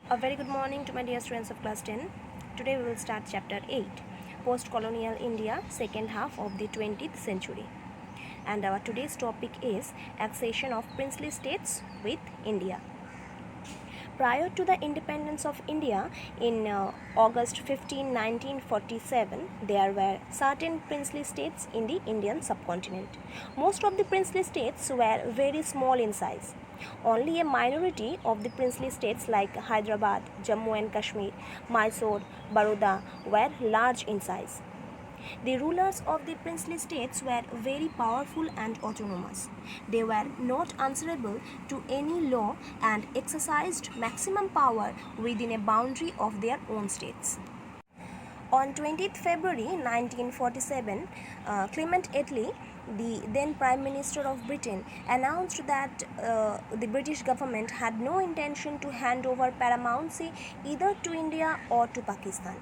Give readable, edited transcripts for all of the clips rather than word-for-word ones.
A very good morning to my dear students of class 10. Today we will start chapter 8, Post-Colonial India, second half of the 20th century. And our today's topic is Accession of Princely States with India. Prior to the independence of India in August 15, 1947, there were certain princely states in the Indian subcontinent. Most of the princely states were very small in size. Only a minority of the princely states like Hyderabad, Jammu and Kashmir, Mysore, Baroda were large in size. The rulers of the princely states were very powerful and autonomous. They were not answerable to any law and exercised maximum power within a boundary of their own states. On 20th February 1947, Clement Attlee, the then Prime Minister of Britain, announced that the British government had no intention to hand over paramountcy either to India or to Pakistan.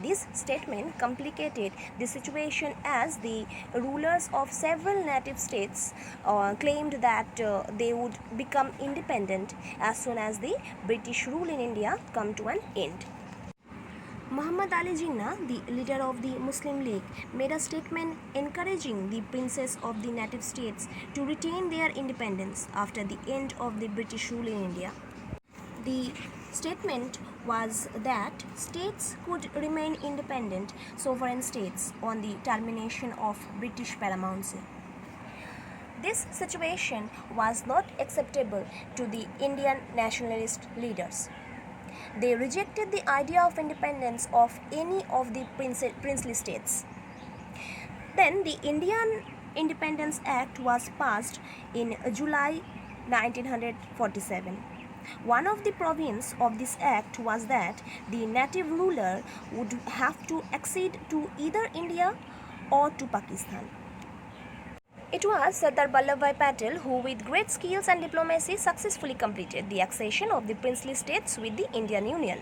This statement complicated the situation as the rulers of several native states claimed that they would become independent as soon as the British rule in India come to an end. Muhammad Ali Jinnah, the leader of the Muslim League, made a statement encouraging the princes of the native states to retain their independence after the end of the British rule in India. The statement was that states could remain independent sovereign states on the termination of British paramountcy. This situation was not acceptable to the Indian nationalist leaders. They rejected the idea of independence of any of the princely states. Then the Indian Independence Act was passed in July 1947. One of the provisions of this act was that the native ruler would have to accede to either India or to Pakistan. It was Sardar Vallabhbhai Patel who, with great skills and diplomacy, successfully completed the accession of the princely states with the Indian Union.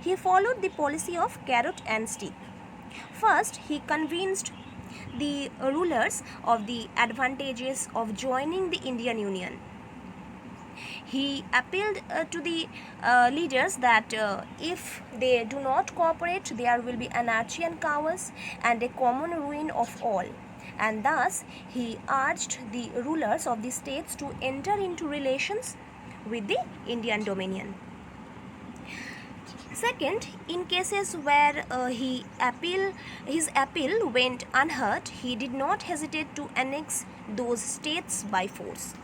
He followed the policy of carrot and stick. First, he convinced the rulers of the advantages of joining the Indian Union. He appealed to the leaders that if they do not cooperate, there will be anarchy and chaos and a common ruin of all. And thus, he urged the rulers of the states to enter into relations with the Indian Dominion. Second, in cases where his appeal went unheard, he did not hesitate to annex those states by force.